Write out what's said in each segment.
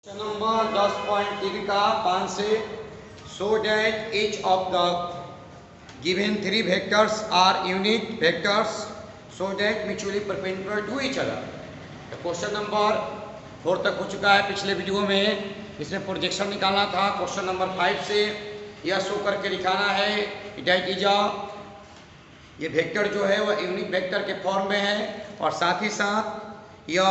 Question number 10.3 का 5 से show that each of the given three vectors are unit vectors so that mutually perpendicular to each other. तो question number 4 तक हो चुका है पिछले वीडियो में, इसमें प्रोजेक्शन निकालना था। क्वेश्चन नंबर 5 से यह शो करके दिखाना है that is ये वेक्टर जो है वह यूनिट वेक्टर के फॉर्म में है, और साथ ही साथ यह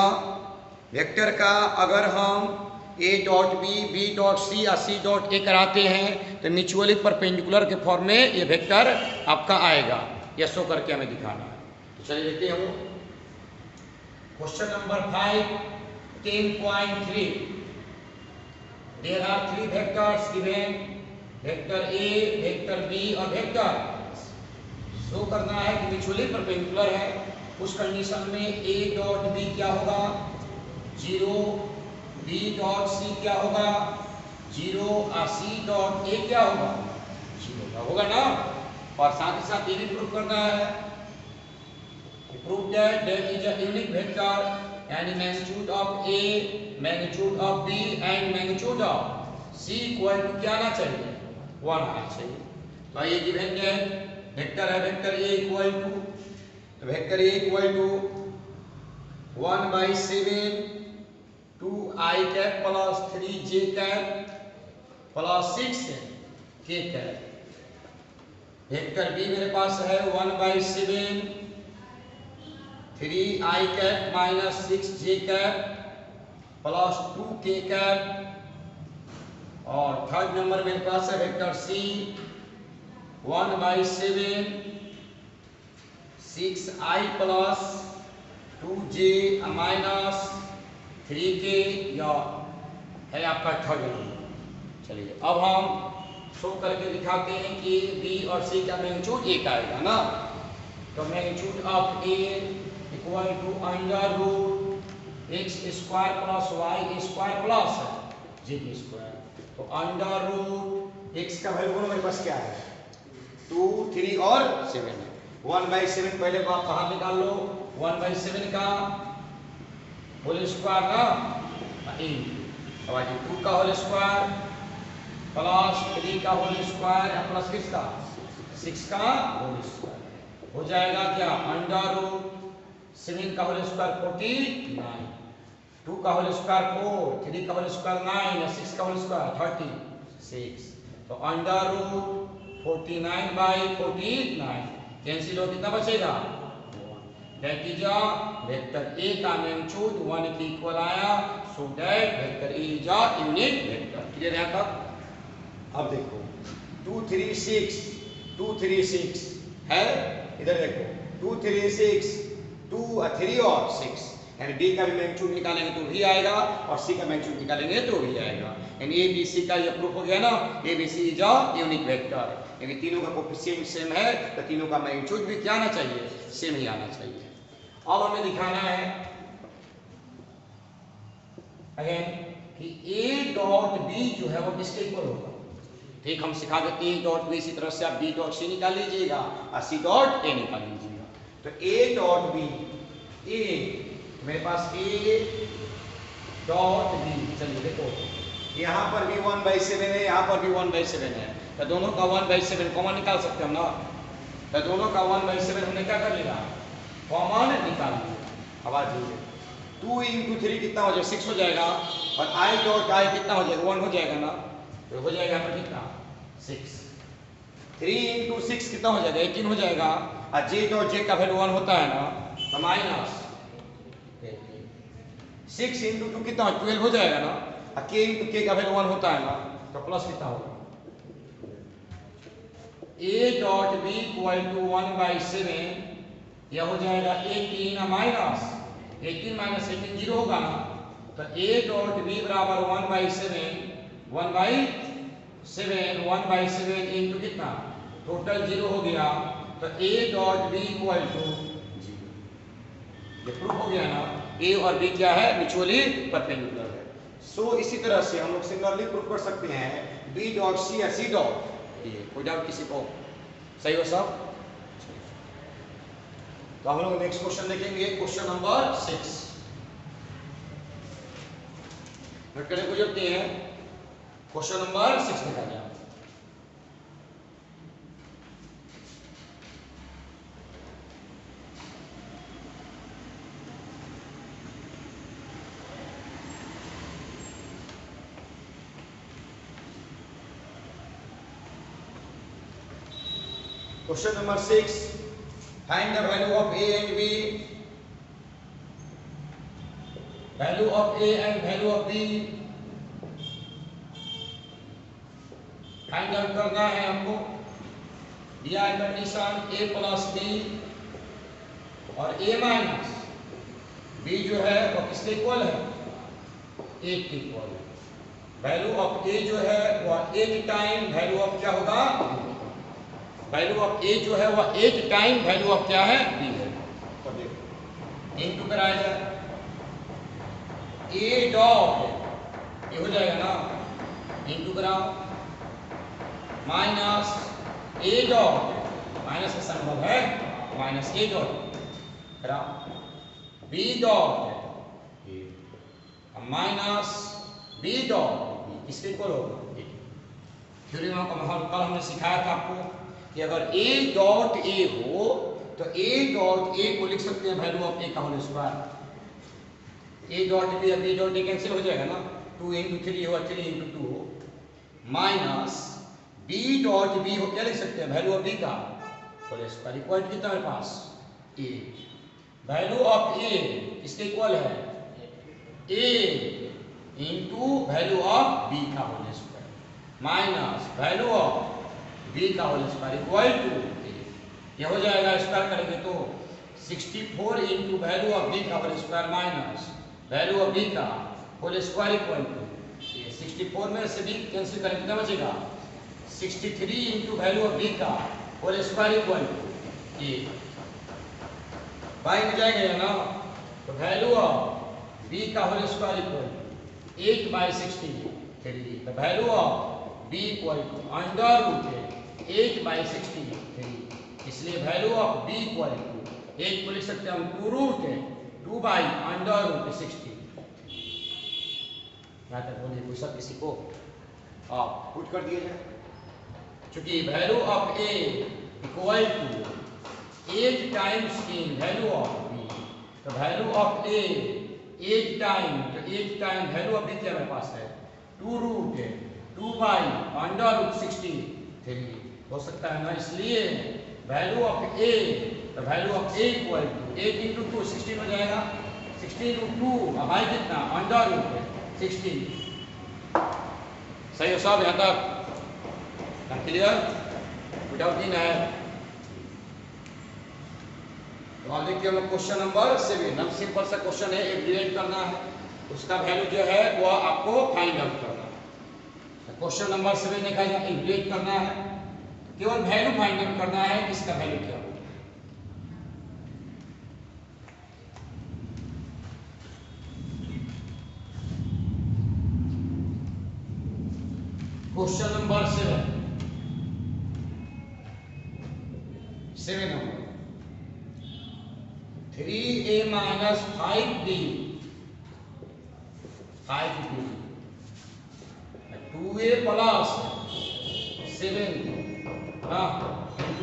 वेक्टर का अगर हम A dot B dot C या सी डॉट ए कराते हैं तो म्यूचुअली परपेंडिकुलर के फॉर्म में ये वेक्टर आपका आएगा। यह शो करके हमें दिखाना है। तो चलिए देखते हैं question number 5 10.3। There are three vectors given, vector A, vector B और वेक्टर। शो करना है कि म्यूचुअली परपेंडिकुलर है। उस कंडीशन में ए डॉट बी क्या होगा 0, बी डॉट सी क्या होगा 0 और सी डॉट ए क्या होगा 0 होगा ना। और साथ ही साथ ये भी प्रूव करना है, prove that there is a unique vector and magnitude of A, magnitude of B and magnitude of C equal to क्या आना चाहिए 1 आना चाहिए। तो ये गिवन है वेक्टर है, वेक्टर ए इक्वल टू, तो vector A equal to 1/7 2i cap plus 3j cap plus 6k cap. Vector B मेरे पास है 1/7 3i cap minus 6j cap plus 2k cap. और थर्ड नंबर मेरे पास है वेक्टर सी 1/7 6i plus 2j minus 3k या है आपका थर्ड नंबर। चलिए अब हम शो करके दिखाते हैं कि बी और सी का मैग्नीट्यूड एक आएगा ना। तो magnitude of A equal to under root X square plus Y square plus Z square. तो अंडर रूट एक्स का वैल्यू मेरे पास क्या है 2, 3 और 7 है। 1/7 पहले को आप बाहर निकाल लो, 1/7 का होल स्क्वायर ना अब आज 2 का होल स्क्वायर प्लस 3 का होल स्क्वायर या प्लस किसका 6 का होल स्क्वायर हो जाएगा क्या अंडर रूट 7 का होल स्क्वायर 49, 2 का होल स्क्वायर 4, 3 का होल स्क्वायर 9 या 6 का होल स्क्वायर 36। तो अंडर रूट 49/49 कैंसिल हो, कितना बचेगा दैट इज वेक्टर ए का मैग्नीट्यूड 1 के इक्वल आया। सो that vector A is a unique vector. Clear है तक। अब देखो 2 3 6 2 3 6 है, इधर देखो 2 3 6 2 3 और 6 यानी बी का भी मैग्नीट्यूड निकालेंगे तो भी आएगा और सी का मैग्नीट्यूड निकालेंगे तो भी आएगा। यानी ए बी सी का ये प्रूफ हो गया ना, A B C is a unique vector. यानी तीनों का कोएफिशिएंट सेम है तो तीनों का मैग्नीट्यूड भी क्या आना चाहिए सेम ही आना चाहिए। अब हमें दिखाना है अगेन कि A डॉट B जो है वो किसके इक्वल होगा। ठीक, हम सिखा देते हैं A डॉट B, इसी तरह से आप B डॉट C निकाल लीजिएगा और C डॉट A निकाल लीजिएगा। तो A डॉट B, A मेरे पास A डॉट B, चलिए देखो यहाँ पर भी 1/7 है, यहाँ पर भी 1/7 है, तो दोनों का 1/7 कॉमन निकाल सकते हैं हम ना। तो दोनों का 1/7 हमने क्या कर लिया कॉमन निकाल लिया। अब आ जाइए 2 × 3 कितना हो जाएगा 6 हो जाएगा, और i डॉट i कितना हो जाएगा 1 हो जाएगा ना। तो हो जाएगा पर कितना 6। 3 × 6 कितना हो जाएगा 18 हो जाएगा, और j डॉट j का वैल्यू 1 होता है ना तो माइनस 6 × 2 कितना 12 हो जाएगा ना, और k × k का वैल्यू 1 होता है ना तो प्लस कितना होगा a dot b equal to 1/7 यह हो जाएगा 18 माइनस 18 माइनस 18 0 होगा ना। तो a डॉट b बराबर 1/7 1/7 इनटू कितना टोटल 0 हो गया। तो a dot b equal to 0। ये प्रूफ हो गया ना a और b क्या है म्यूचुअली परपेंडिकुलर है। सो इसी तरह से हम लोग सिमिलरली प्रूफ कर सकते हैं b डॉट c या c डॉट a। कोई डाउट किसी को सही हो सब। तो हम लोग नेक्स्ट क्वेश्चन देखेंगे क्वेश्चन नंबर 6। नोट करने को जरूरत नहीं है। क्वेश्चन नंबर 6 देखा जाए। Question number 6. Find the value of A and B. Value of A and value of B. Find out करना है आपको। दिया है कंडीशन A प्लस B और A माइनस B जो है वो किसके इक्वल है? A के इक्वल है। वैल्यू ऑफ A जो है वो 8 टाइम वैल्यू ऑफ क्या होगा? वैल्यू ऑफ A जो है वह 8 टाइम वैल्यू ऑफ क्या है? B है। तो देखो इनटू कराया जाए A डॉट ये हो जाएगा ना, इनटू कराओ माइनस A डॉट माइनस का संभव है माइनस A डॉट कराओ B dot minus B dot किसके इक्वल होगा? थ्योरी में कल हमने सिखाया था आपको कि अगर A डॉट A हो तो A डॉट A को लिख सकते हैं वैल्यू ऑफ A का whole square. A dot B B dot A cancel हो जाएगा ना, 2 into 3 होगा 3 into 2 हो माइनस B डॉट B हो क्या लिख सकते हैं वैल्यू ऑफ B का होल स्क्वायर इक्वल टू कितना मेरे पास A। वैल्यू ऑफ A किसके इक्वल है? A into value of B का whole square minus value of B का होल स्क्वायर इक्वल टू ये हो जाएगा, स्क्वायर करेंगे तो 64 इंटू वैल्यू ऑफ B का whole square minus value of B का होल स्क्वायर इक्वल टू ये 64 में से B कैंसिल करेंगे कितना बचेगा? 63 इंटू वैल्यू ऑफ B का होल स्क्वायर इक्वल टू ये बाई हो जाएगा ना, तो वैल्यू ऑफ B का whole square equal to 8/63 the value of B equal to under root 8/63, इसलिए value of B equal to 8 को लिख सकते हैं हम 2 रूट 2/√60। यहाँ तक बोलिए कोई सब किसी को आप पुट कर दिया जाए, चूंकि value of A equal to 8 times in value of B, तो वैल्यू ऑफ A 8 टाइम तो 8 टाइम वैल्यू ऑफ B क्या मेरे पास है 2 रूट 2/√63 हो सकता है ना, इसलिए वैल्यू ऑफ A तो value of A equal to 8 into 2 16 हो जाएगा, 16 into 2 हमारे कितना अंडर रूट 16। सही हो सब यहाँ तक क्लियर? विदाउट इन है तो आप देखिए हम क्वेश्चन नंबर 7 हम सिंपल सा क्वेश्चन है, एग्रीगेट करना है, उसका वैल्यू जो है वो आपको फाइंड आउट करना है। क्वेश्चन नंबर 7 लिखा है एग्रीगेट करना है, केवल वैल्यू फाइंड आउट करना है कि इसका वैल्यू क्या होगा। Question number 7 number 3A minus 5B 2A plus 7 into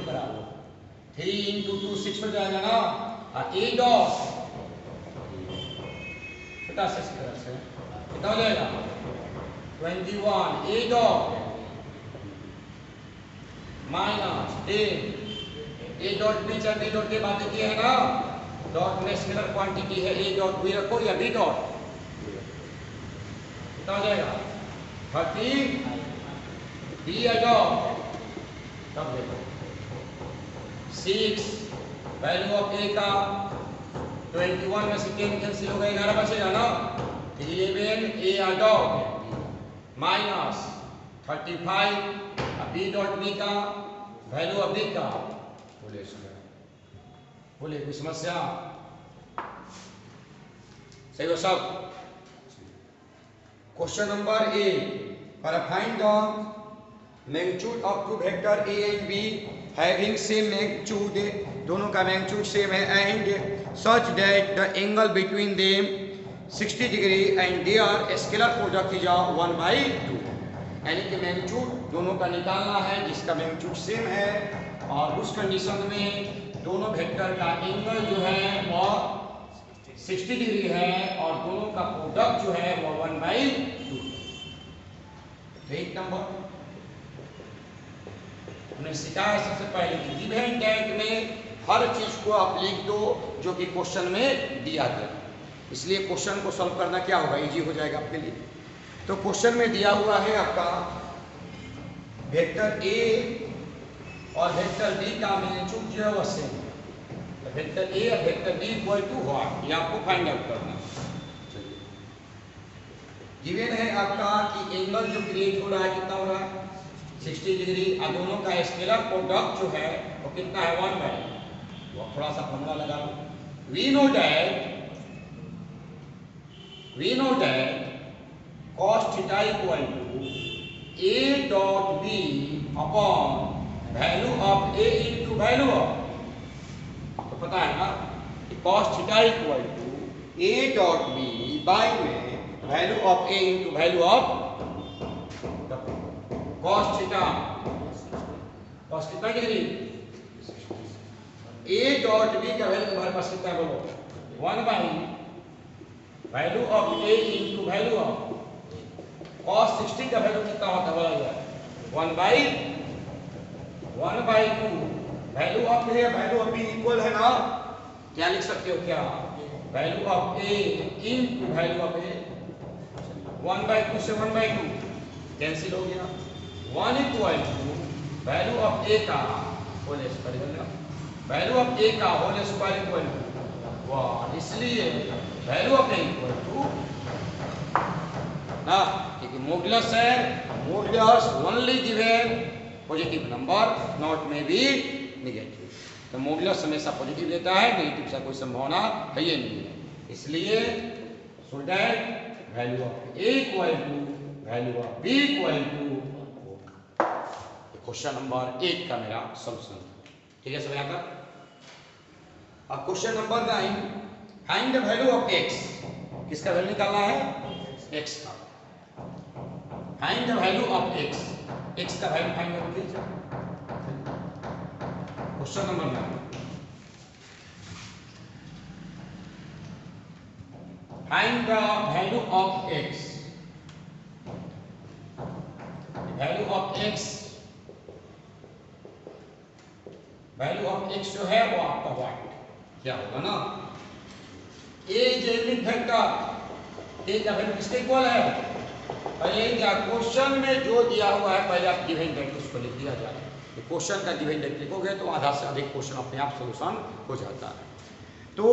करा लो 3 into 2 6 हो जाएगा ना, और A डॉट छोटा सा इस तरह से कितना हो जाएगा 21 A dot minus 10 A dot B चाहे B डॉट के बातें की है ना, डॉट में स्केलर क्वांटिटी है, A डॉट B रखो या B डॉट कितना हो जाएगा 30 B डॉट तब देखो 6 वैल्यू ऑफ A का 21 में से 10 कैंसिल हो गए 11 बचेगा ना, 11 A dot minus 35 B dot B का वैल्यू ऑफ B का बोले कोई समस्या? सही हो सब? Question number 8 for find the magnitude of two vector A and B having same magnitude, दोनों का मैग्नीट्यूड सेम है, and such that the angle between them 60 degree and their scalar product is 1/2, यानी कि मैग्नीट्यूड दोनों का निकालना है जिसका मैग्नीट्यूड सेम है, और उस कंडीशन में दोनों वेक्टर का एंगल जो है वो 60 डिग्री है और दोनों का प्रोडक्ट जो है वो 1/2। एक नंबर हमने सीखा है सबसे पहले कि गिवन दैट में हर चीज को आप लिख दो जो कि क्वेश्चन में दिया गया, इसलिए क्वेश्चन को सॉल्व करना क्या होगा, इजी हो जाएगा आपके लिए। तो क्वेश्चन में दिया हुआ है आपका वेक्टर ए और वेक्टर बी का मैग्नीट्यूड जो है वो सेम है, तो वेक्टर ए और vector B equal to what, ये आपको फाइंड आउट करना है। चलिए गिवन है आपका कि एंगल जो क्रिएट हो रहा है कितना हो रहा है 60 डिग्री, और दोनों का स्केलर प्रोडक्ट जो है वो कितना है 1/2। वो थोड़ा सा फॉर्मूला लगा लो, we know that cos theta equal to a dot b upon value of a into value of, तो पता है ना कि cos theta equal to a dot b by में value of a into value of cos theta, cos कितना degree, a dot b का value तुम्हारे पास कितना है बोलो 1/2 value of a into value of cos 60 का वैल्यू कितना होता है बोला जाए 1/2 value of a value of b equal है ना, क्या लिख सकते हो क्या, value of a into value of a, 1/2 से 1/2 कैंसिल हो गया, 1 equal to value of a का whole square, value of a का होल स्क्वायर इक्वल टू 1, इसलिए value of a equal to ना, क्योंकि मॉडुलस है, modulus only given positive number not में बी नेगेटिव, तो मॉडुलस हमेशा पॉजिटिव लेता है, नेगेटिव से कोई संभावना है ही नहीं है, इसलिए so that value of a equal to value of b equal to, question number 1 का मेरा सॉल्यूशन, ठीक है सब यहाँ तक। अब question number 9, find the value of x, किसका वैल्यू निकालना है x का, find the value of x, x का वैल्यू फाइंड आउट कीजिए। Question number 9, find the value of x, value of x, value of x जो है वो आपका व्हाट क्या होगा ना, a is unit vector, a का वैल्यू किसके इक्वल है, पहले क्या क्वेश्चन में जो दिया हुआ है पहले आप गिवन दैट उसको लिख दिया जाए, तो क्वेश्चन का गिवन दैट लिखोगे तो आधा से अधिक क्वेश्चन अपने आप सॉल्यूशन हो जाता है। तो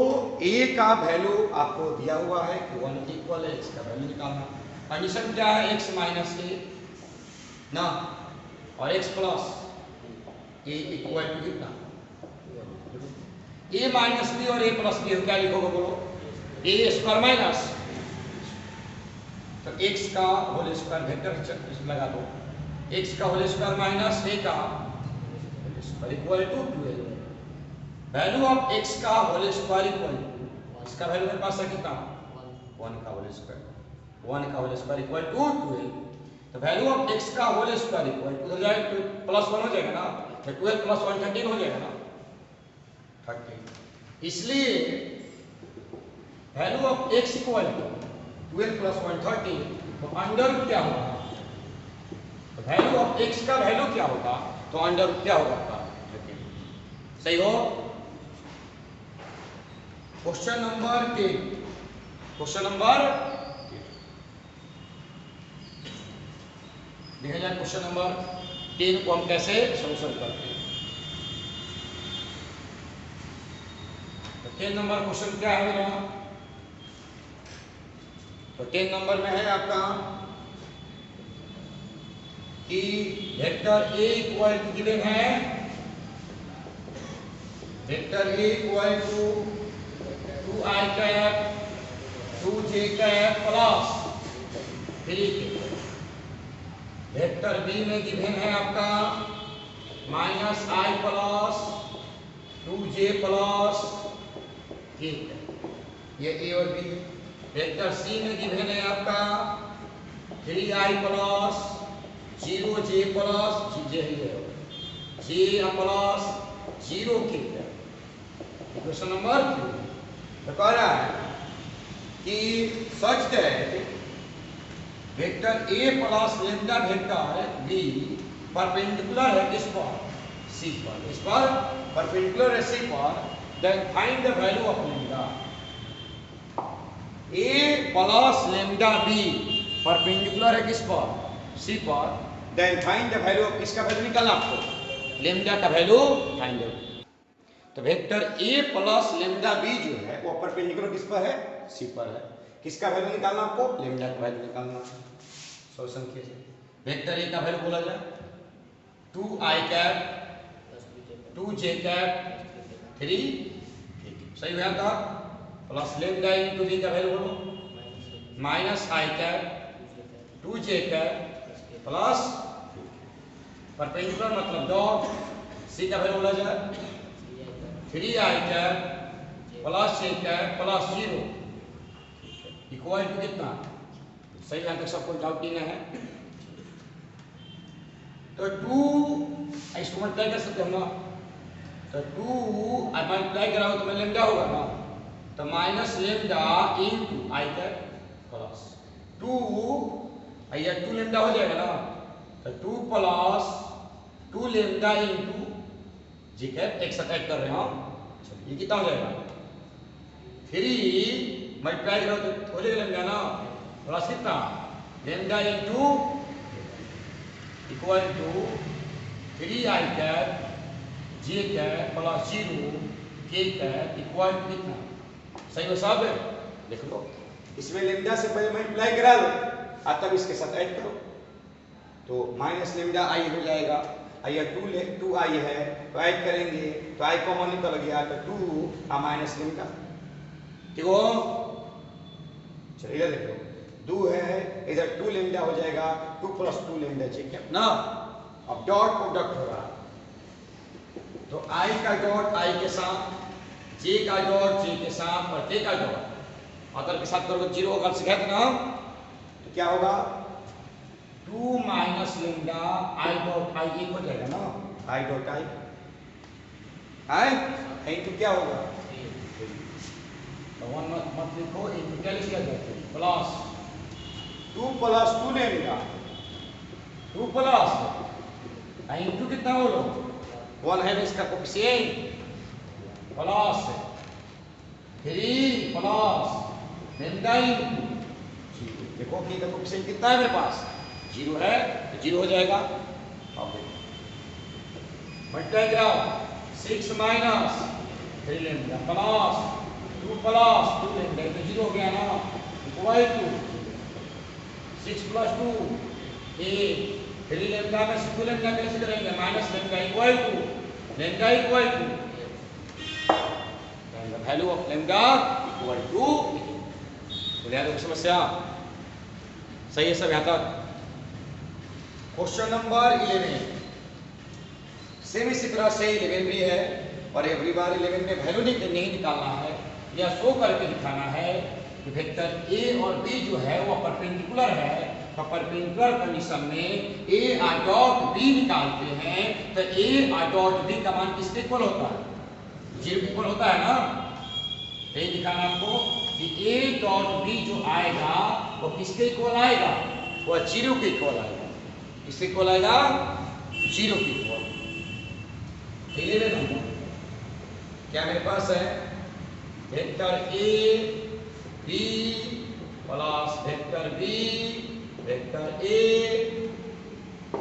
a का वैल्यू आपको दिया हुआ है कि 1 इक्वल है, x का वैल्यू निकालना, कंडीशन क्या है x माइनस a ना, और x plus a equal to कितना, a माइनस b और a प्लस b क्या लिखोगे बोलो, a स्क्वायर माइनस, तो x का होल स्क्वायर वेक्टर लगा दो, x का होल स्क्वायर माइनस a का whole square equal to 12, value of x का होल स्क्वायर इक्वल टू, इसका वैल्यू मेरे पास है कितना 1 का होल स्क्वायर, 1 का होल स्क्वायर इक्वल टू 12, तो वैल्यू ऑफ x का होल स्क्वायर इक्वल टू हो जाएगा प्लस 1 हो जाएगा ना, तो 12 प्लस 1 13 हो जाएगा ना 13, इसलिए value of x equal to 12 plus 1 13, तो अंडर रूट क्या होगा, तो वैल्यू ऑफ x का वैल्यू क्या होगा, तो अंडर रूट क्या होगा आपका 13, सही हो। Question number 10, question number 10 question number 10 को हम कैसे सॉल्यूशन करते हैं, तो 10 नंबर क्वेश्चन क्या है मेरा, तो 10 नंबर में है आपका कि vector a equal to given है, vector a equal to 2i cap 2j cap plus 3k, vector b में गिवन है आपका minus i plus 2j plus k, ये a और b है, वेक्टर सी में गिवन है आपका 3i plus 0j plus j plus 0k। Equation number 2 तो कह रहा है कि such that vector a plus lambda vector b perpendicular है किस पर, c पर। इस पर परपेंडिकुलर है c पर, then find the value of lambda. a plus lambda b perpendicular है किस पर, c पर, then find the value of, किसका वैल्यू निकालना आपको, लैम्डा का वैल्यू फाइंड आउट। तो vector a plus lambda b जो है वो परपेंडिकुलर किस पर है, c पर है। किसका वैल्यू निकालना आपको, लैम्डा का वैल्यू निकालना। सॉल्यूशन कीजिए। वेक्टर a का वैल्यू बोला जाए 2i कैप 2j कैप 3, सही हुआ था, प्लस लैम्डा इनटू b का वैल्यू बोलो minus i cap 2j cap plus perpendicular मतलब डॉट, c का वैल्यू बोला जाए 3i cap plus j cap plus 0 equal to कितना, सही यहाँ तक सबको डाउट नहीं है। तो 2 इसको मल्टीप्लाई कर सकते हो ना, तो 2 मल्टीप्लाई कराओ तो लैम्डा होगा ना, तो minus lambda into i cap plus 2 या 2 लैम्डा हो जाएगा ना, तो 2 प्लस 2 लैम्डा इनटू जी कैप एक साथ ऐड कर रहे हैं हम। ये कितना हो जाएगा 3 मल्टीप्लाई करो तो हो जाएगा लैम्डा ना, प्लस कितना lambda into equal to 3i cap j cap plus 0 k cap equal to कितना, सही हो साहब, लिख लो। इसमें लैम्डा से पहले मल्टीप्लाई करा लो और तब इसके साथ ऐड करो, तो माइनस लैम्डा i हो जाएगा। या 2i है तो ऐड करेंगे तो i कॉमन निकल गया, तो 2 माइनस लैम्डा, ठीक हो। चलिए इधर देखो 2 है, इधर 2 लैम्डा हो जाएगा, 2 प्लस 2 लैम्डा ठीक है ना। अब डॉट प्रोडक्ट होगा, तो i का डॉट i के साथ, j का डॉट j के साथ और k का डॉट अदर के साथ करोगे 0 होगा, सिखाया था ना। तो क्या होगा 2 minus lambda i dot i एक हो जाएगा ना, i डॉट i इनटू क्या होगा, तो 1 मत लिखो, इनटू क्या लिखा जाता है plus 2 plus 2 lambda 2 plus into कितना बोलो 1 है इसका coefficient plus 3 plus lambda into, देखो कि का कोएफिशिएंट कितना है मेरे पास 0 है, तो 0 हो जाएगा। अब देखो मल्टीप्लाई कराओ 6 minus 3 lambda plus 2 plus 2 lambda, तो 0 हो गया ना, इक्वल टू 6 प्लस 2 8, 3 लैम्डा में 2 लैम्डा कैसे करेंगे, minus lambda equal to lambda equal to value of lambda equal to, बोलिए तो समस्या सही है सब यहाँ तक। क्वेश्चन नंबर 11 सेम इसी तरह से 11 भी है, और एवरी बार 11 में वैल्यू नहीं निकालना है, या शो करके दिखाना है कि वेक्टर a और b जो है वो परपेंडिकुलर है। तो परपेंडिकुलर कंडीशन में a डॉट b निकालते हैं, तो a डॉट b का मान किसके इक्वल होता है, 0 इक्वल होता है ना। तो ये दिखाना आपको कि a डॉट b जो आएगा वो किसके इक्वल आएगा, वो 0 के इक्वल आएगा। किसके इक्वल आएगा, 0 के इक्वल। क्लियर है ना। क्या मेरे पास है vector a b plus vector b vector a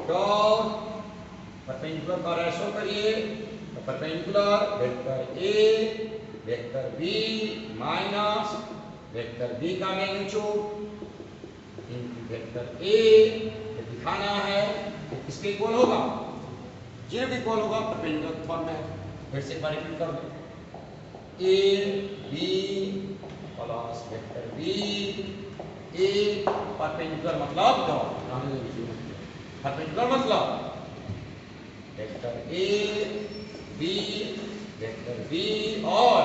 dot perpendicular का रेशो करिए, तो perpendicular vector a vector b minus vector b का मैग्नीट्यूड इनटू वेक्टर a, दिखाना है किसके इक्वल होगा, 0 के इक्वल होगा, परपेंडिकुलर फॉर्म में। फिर से रिपीट कर दो a b plus vector b a perpendicular मतलब डॉट, परपेंडिकुलर मतलब vector a b vector b और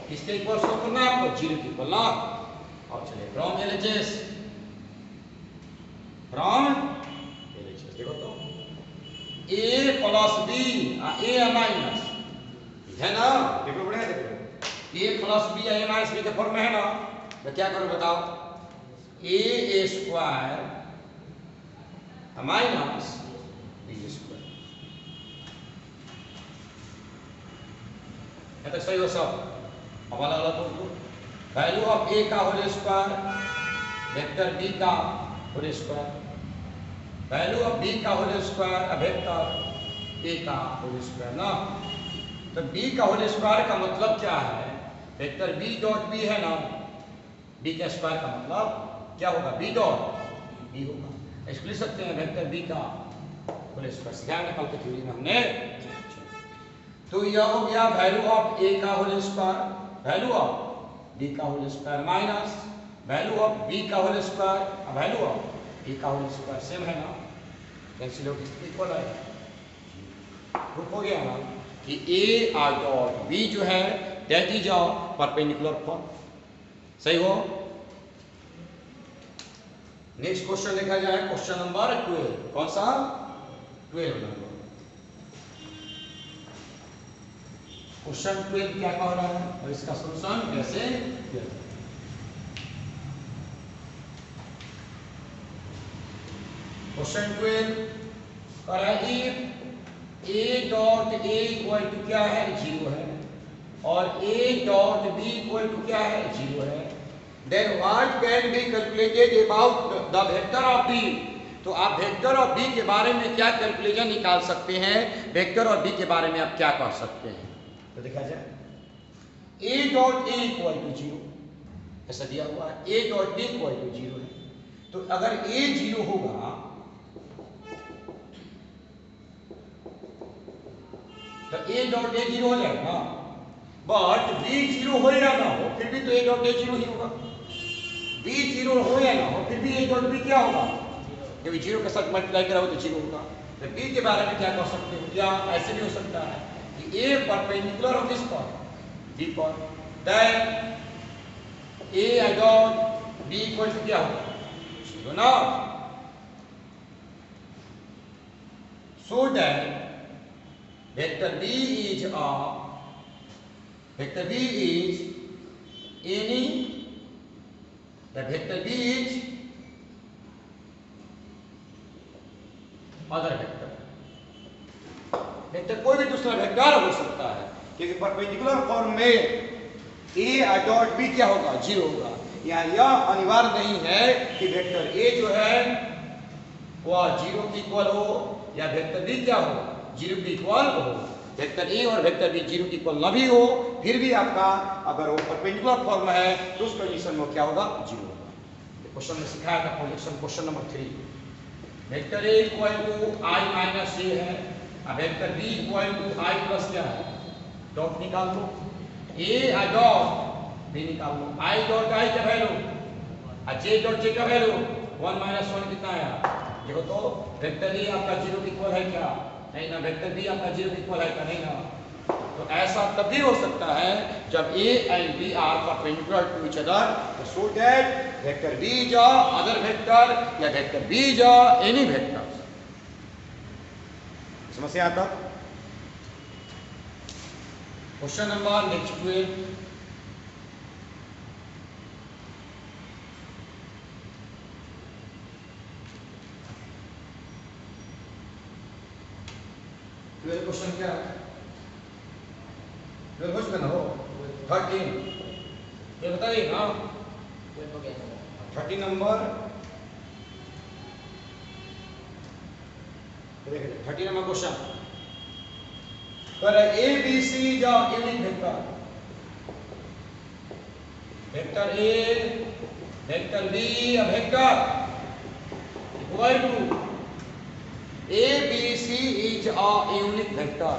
किसके इक्वल शो करना है आपको, 0 के इक्वल ना। अब चलिए फ्रॉम एलएचएस, फ्रॉम एलएचएस देखो तो ए प्लस बी ए माइनस है ना, देखो बढ़िया देखो ए प्लस बी ए माइनस बी के फॉर्म में है ना, तो क्या करो बताओ, ए स्क्वायर माइनस बी स्क्वायर है तो सही हो सब। अब अलग अलग तो वैल्यू ऑफ ए का होल स्क्वायर वेक्टर बी का whole square, value of B का होल स्क्वायर वेक्टर ए का होल स्क्वायर ना। तो बी का होल स्क्वायर का मतलब क्या है, वेक्टर बी डॉट बी है ना, बी का स्क्वायर का मतलब क्या होगा, बी डॉट बी होगा। इसको लिख सकते हैं वेक्टर बी का होल स्क्वायर, सिखाया कल के थ्योरी में हमने। तो यह हो गया वैल्यू ऑफ ए का whole square, value of B का whole square minus value of B का होल स्क्वायर वैल्यू ऑफ ए का होल स्क्वायर, सेम है ना, कैंसिल होकर स्थिति इक्वल है। प्रूफ हो गया ना कि ए डॉट बी जो है that is a perpendicular form, सही हो। नेक्स्ट क्वेश्चन देखा जाए, क्वेश्चन नंबर 12, कौन सा 12 नंबर क्वेश्चन 12 क्या कह रहा है और इसका सॉल्यूशन कैसे किया जाए। क्वेश्चन 12 कह रहा है if a dot A equal to क्या है 0 है और a dot B equal to क्या है 0 है, then what can be calculated about the vector of b. तो आप वेक्टर ऑफ बी के बारे में क्या कैलकुलेशन निकाल सकते हैं, वेक्टर ऑफ बी के बारे में आप क्या कह सकते हैं। तो देखा जाए a dot A equal to 0 ऐसा दिया हुआ है, a dot B equal to 0 है। तो अगर ए 0 होगा तो ए डॉट ए 0 हो जाएगा, बट बी 0 हो या ना हो फिर भी तो ए डॉट ए 0 ही होगा, बी 0 हो या ना हो फिर भी ए डॉट बी क्या होगा, क्योंकि 0 के साथ मल्टीप्लाई करा हो तो 0 होगा। तो बी के बारे में क्या कह सकते हो, क्या ऐसे भी हो सकता है कि A perpendicular of this point B point, that A dot B equal to क्या होगा 0 ना, so that vector b is any, the vector b is other vector, vector कोई भी दूसरा वेक्टर हो सकता है, क्योंकि परपेंडिकुलर फॉर्म में ए डॉट बी क्या होगा 0 होगा। यहाँ यह अनिवार्य नहीं है कि वेक्टर ए जो है वह 0 की इक्वल हो या वेक्टर बी क्या हो 0 की इक्वल हो, वेक्टर ए और वेक्टर बी 0 की इक्वल न भी हो फिर भी आपका अगर वो परपेंडिकुलर फॉर्म है तो उस कंडीशन में क्या होगा 0 होगा। क्वेश्चन में सिखाया था projection, question number 3, vector A equal to I minus A है, अब vector B equal to I plus क्या है, डॉट निकाल लो, ए डॉट बी निकाल लो, आई डॉट आई का वैल्यू और जे डॉट जे का वैल्यू 1 माइनस 1 कितना आया, देखो तो वेक्टर ए आपका 0 के इक्वल है क्या, नहीं ना, वेक्टर बी आपका 0 के इक्वल है क्या, नहीं ना। तो ऐसा तब भी हो सकता है जब A and B are perpendicular to each other, तो so that vector B is other vector या vector B is any vector. समस्या आता क्वेश्चन नंबर नेक्स्ट 12, क्वेश्चन क्या है, क्वेश्चन हो 13 ये बताइए ना, 30 नंबर 30 नंबर क्वेश्चन कर a B C is a unique vector, vector A vector b vector equal to a B C is a unique vector,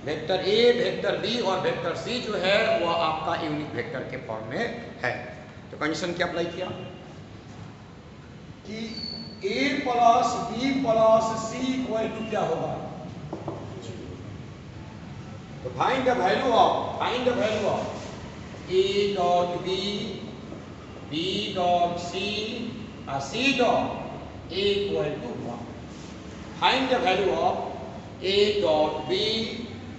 vector A vector B और vector c जो है वह आपका यूनिक वेक्टर के form में है। तो कंडीशन क्या अप्लाई किया कि A plus B plus C equal to क्या होगा, तो find the value of A dot B B dot C C dot A equal to 1. Find the value of A dot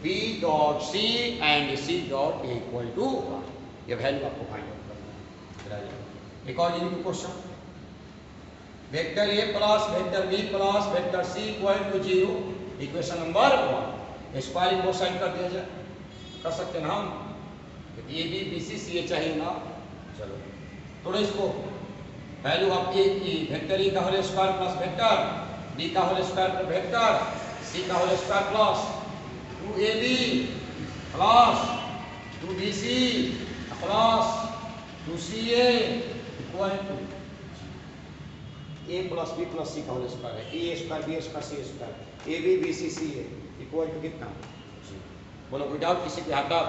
B dot C and C dot A equal to 1. ये value आपको find out करना है. According to question, vector A plus vector B plus vector C equal to 0. Equation number 1. Squaring को sign कर दिया जाए, कर सकते हैं ना हम. ए बी बी सी सी ए चाहिए ना. चलो थोड़ा इसको वैल्यू ऑफ ए की वेक्टर ए का whole square plus vector B का whole square plus vector C का whole square plus 2ab plus 2bc plus 2ca equal to A plus B plus C का होल स्क्वायर है. A square B square C square A B B C C A equal to कितना. बोलो कोई doubt किसी के हाथ doubt.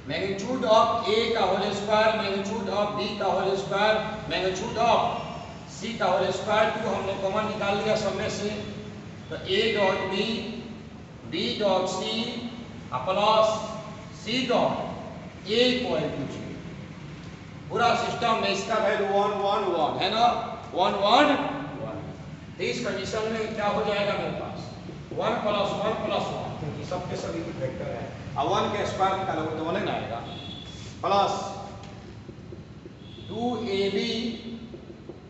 Magnitude of ए का whole square magnitude of B का whole square magnitude of c का होल स्क्वायर 2 हमने कॉमन निकाल लिया सब में से. तो a dot B dot c plus c dot A equal to 0. पूरा सिस्टम में इसका वैल्यू 1 1 1 है ना. 1 1 1. तो इस कंडीशन में क्या हो जाएगा मेरे पास 1 प्लस 1 प्लस 1 क्योंकि सबके सभी की वेक्टर है. अब 1 के स्क्वायर निकालोगे तो 1 आएगा plus 2ab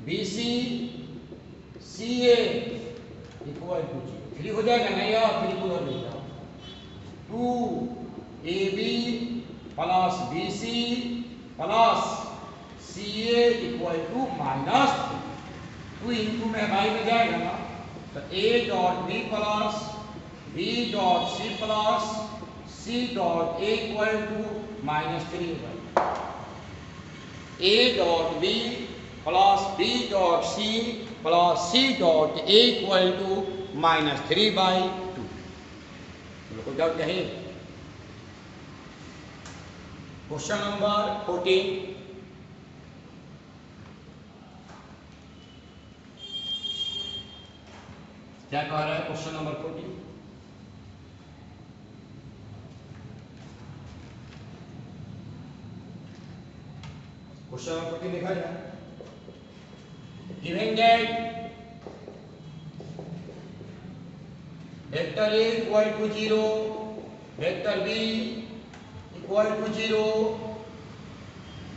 bc ca equal to 0. 3 हो जाएगा ना यार. 3 को ले जाओ. 2ab plus bc plus ca equal to minus 2 into में बाई में जाएगा ना. तो a dot b plus b dot c plus c dot a equal to -3 होगा. a dot b plus b dot c plus c dot a equal to -3/2. कोई doubt नहीं. Question number 14. क्या कह रहा है क्वेश्चन नंबर 14. क्वेश्चन नंबर 14 लिखा जाए. Given that vector A equal to 0 vector B equal to 0.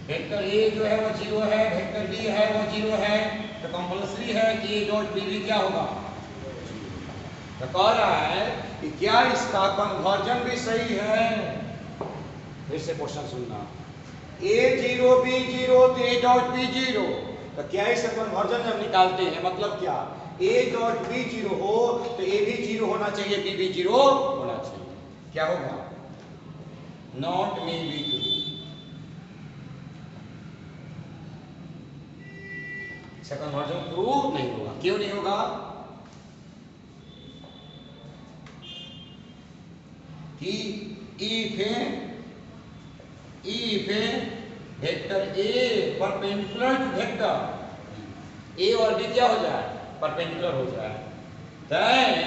Vector a जो है वो 0 है वेक्टर बी है वो 0 है. तो कंपल्सरी है कि ए डॉट बी भी क्या होगा. तो कह रहा है कि क्या इसका कन्वर्जन भी सही है. फिर से क्वेश्चन सुनना. a0 b0 तो a डॉट b 0. तो क्या इसका कन्वर्जन जब निकालते हैं मतलब क्या a डॉट b 0 हो तो a भी 0 होना चाहिए b भी 0 होना चाहिए. क्या होगा नॉट मे बी ट्रू. इसका कन्वर्जन ट्रू नहीं होगा. क्यों नहीं होगा. कि if vector a perpendicular to vector a और b क्या हो जाए परपेंडिकुलर हो जाए. Then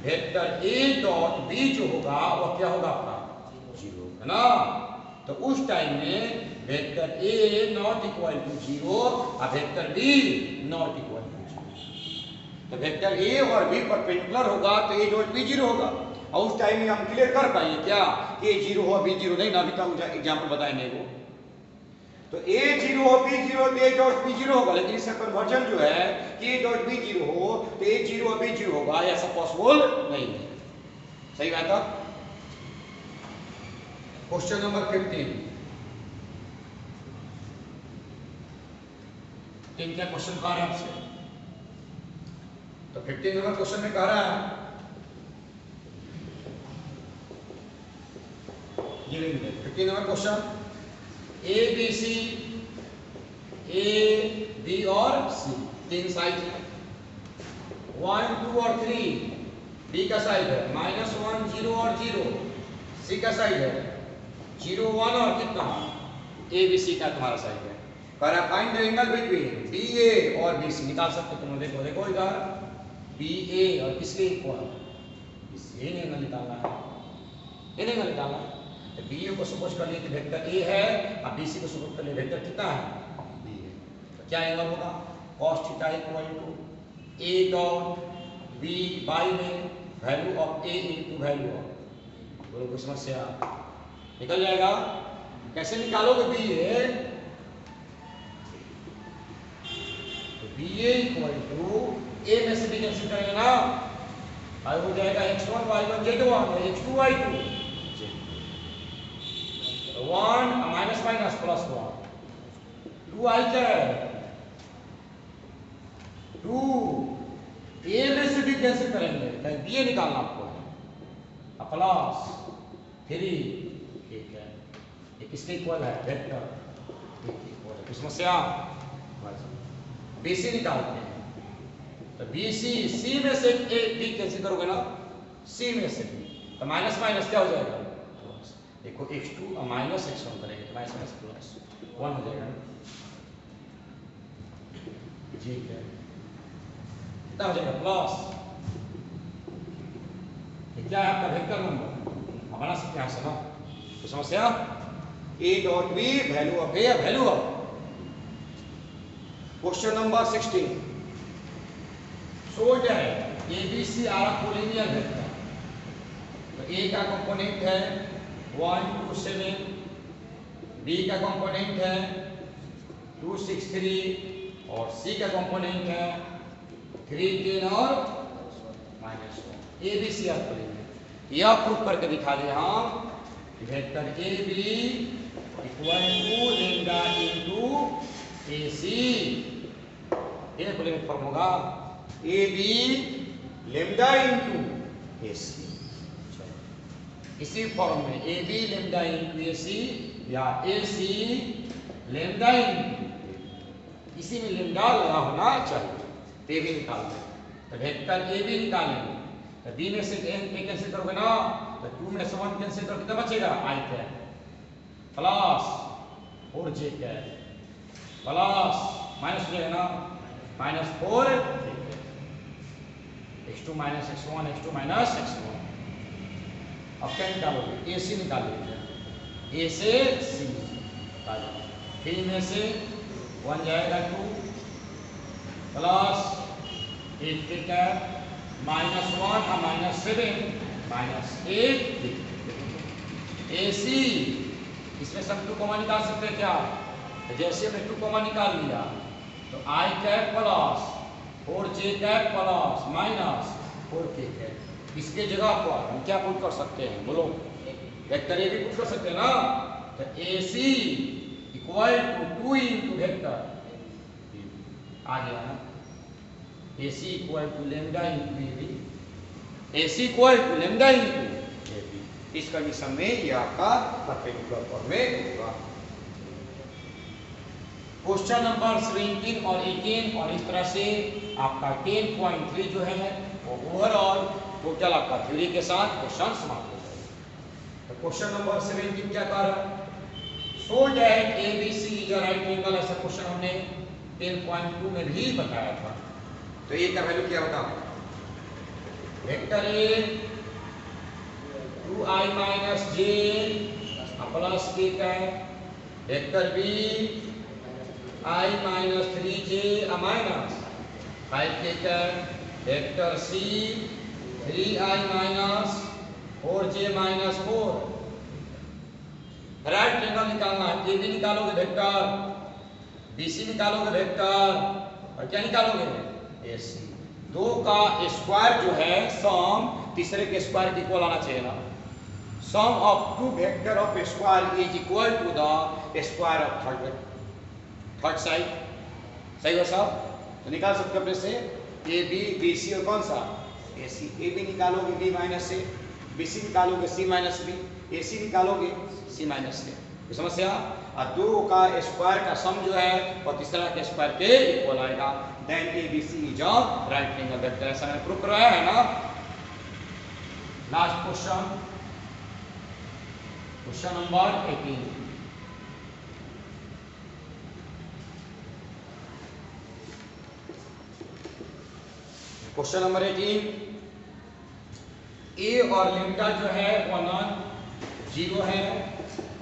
vector a dot b जो होगा वो क्या होगा आपका 0 है ना. तो उस टाइम में vector a not equal to 0 और vector b not equal to 0. तो वेक्टर a और b परपेंडिकुलर होगा तो a डॉट b 0 होगा. और उस टाइम में हम क्लियर कर पाएंगे क्या कि a 0 हो b 0 नहीं ना. अभी तक एग्जाम्पल बताए मेरे को. तो a 0 हो b 0 तो a डॉट b 0 होगा. लेकिन इसका कन्वर्जन जो है कि a डॉट b 0 हो तो a 0 और b 0 होगा. ऐसा पॉसिबल नहीं है. सही बात है. Question number 15. क्या क्वेश्चन कह रहा है आपसे. तो 15 नंबर क्वेश्चन में कह रहा है given that 15 number question a B c a b और सी तीन साइड है. 1 2 और 3 बी का साइड है -1 0 और 0. सी का साइड है 0 1 और कितना ए बी सी का तुम्हारा साइड है. कह रहा find the angle between B A और बी सी. निकाल सकते तुम. देखो देखो इधर बी ए और किसके इक्वल ये एंगल निकालना है. ये एंगल निकालना. तो बी ए को सपोज कर लिए कि वेक्टर ए है और बी सी को सपोज कर लिए वेक्टर कितना है बी है। तो क्या एंगल होगा cos theta equal to A dot B by में value of A into value of, बोलो कोई समस्या निकल जाएगा। कैसे निकालोगे बी ए, तो बी ए इक्वल टू ए में से भी कैंसिल करेंगे ना, और हो जाएगा x1 y1 z1 x2 y2 1 minus minus plus 1 2 आई क्या है 2 ए में से भी कैंसिल करेंगे कहीं बी ए निकालना आपको प्लस 3 ठीक है ये किसके इक्वल है वेक्टर इक्वल है। समस्या बीसी निकालते हैं तो बीसी सी में से ए बी कैंसिल करोगे ना सी में से बी तो माइनस माइनस क्या हो जाएगा प्लस। देखो x2 और माइनस x1 करेंगे तो माइनस माइनस प्लस 1 हो जाएगा ठीक है कितना हो जाएगा प्लस। क्या है आपका वेक्टर नंबर आप बना सकते हैं ना तो समस्या a dot b value of a value of. Question number 16 show that ABC are collinear vector. तो ए का कंपोनेंट है 1 2 7, बी का कंपोनेंट है 2 6 3 और सी का कंपोनेंट है 3 10 और -1। एबीसी आर कोलिनियर यह प्रूफ करके दिखा दे हम vector A B equal to lambda into A C. ये कोलिनियर फॉर्म होगा A B lambda into A C. इसी फॉर्म में A B lambda into A C या ए सी लैम्डा इनटू इसी में लैम्डा लगा होना चाहिए तो ए बी निकाल दें। तो वेक्टर ए बी निकालेंगे तो बी में से ए कैंसिल करोगे ना तो 2 में से 1 कैंसिल करो कितना बचेगा I cap plus 4j cap plus minus हो जाएगा ना -4 x2 minus x1 x2 minus x1। अब क्या निकालोगे ए सी निकालोगे ए से सी 3 में से 1 जाएगा 2 प्लस 8 के कैप -1 और -7 -8 ए सी। इसमें सब 2 कॉमन निकाल सकते हैं क्या तो जैसे हमने 2 कॉमन निकाल लिया तो I cap plus 4j cap plus -4k cap. इसके जगह पर हम क्या पुट कर सकते हैं बोलो वेक्टर ए भी पुट कर सकते हैं ना तो A C equal to 2 into vector आ गया ना A C equal to lambda into A B A C equal to lambda into A B. इस कंडीशन में ये आपका परपेंडिकुलर फॉर्म में होगा। क्वेश्चन नंबर 17 और 18 और इस तरह से आपका 10.3 जो है वो ओवरऑल टोटल आपका थ्योरी के साथ क्वेश्चन समाप्त हो जाएगा। तो क्वेश्चन नंबर 17 क्या कर रहा है show that ABC is a right angle. ऐसा क्वेश्चन हमने 10.2 में भी बताया था। तो ए का वैल्यू क्या बताओ vector a 2i minus j plus k का vector b i minus 3j minus 5k का vector c 3i minus 4j minus 4। Right angle निकालना है ए बी निकालोगे वेक्टर बी सी निकालोगे वेक्टर और क्या निकालोगे ए सी। 2 का स्क्वायर जो है सम तीसरे के स्क्वायर के इक्वल आना चाहिए ना। Sum of 2 vector of square is equal to the square of third side. सही हो साहब तो निकाल सकते हो अपने से ए बी बी सी और कौन सा ए सी। ए बी निकालोगे बी माइनस से बी सी निकालोगे सी माइनस बी ए सी निकालोगे सी माइनस से। समस्या और 2 का स्क्वायर का सम जो है और तीसरा के स्क्वायर के इक्वल आएगा then a B C is a right angle vector. ऐसा मैंने प्रूफ कराया है ना। Last question question number 18 question number 18 a और लैम्डा जो है वो नॉन 0 है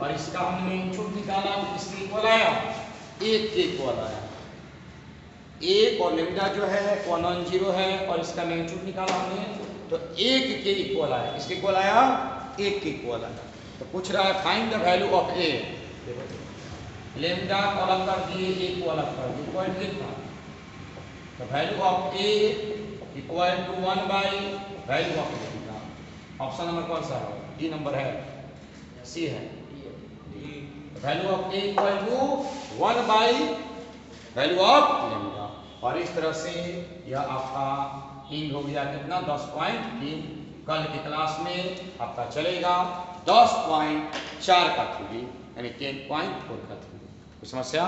और इसका हमने मैग्नीट्यूड निकाला, इसके इक्वल आया 1 के इक्वल आया। 1 और लैम्डा जो है वो नॉन जीरो है और इसका मैग्नीट्यूड निकाला हमने तो 1 के इक्वल आया। इसके इक्वल आया 1 के इक्वल आया। तो पूछ रहा है find the value of A. Lambda को अलग कर दिए, ए को अलग कर दिए, पॉइंट लिखना। तो value of A equal to 1 by value of lambda. Option number कौन सा है? डी नंबर है, सी है। Value of A equal to 1 by value of lambda. और इस तरह से यह आपका इंड हो गया कितना 10.3। कल की क्लास में आपका चलेगा 10.4 का थ्योरी यानी 10.4 का थ्योरी। कोई समस्या?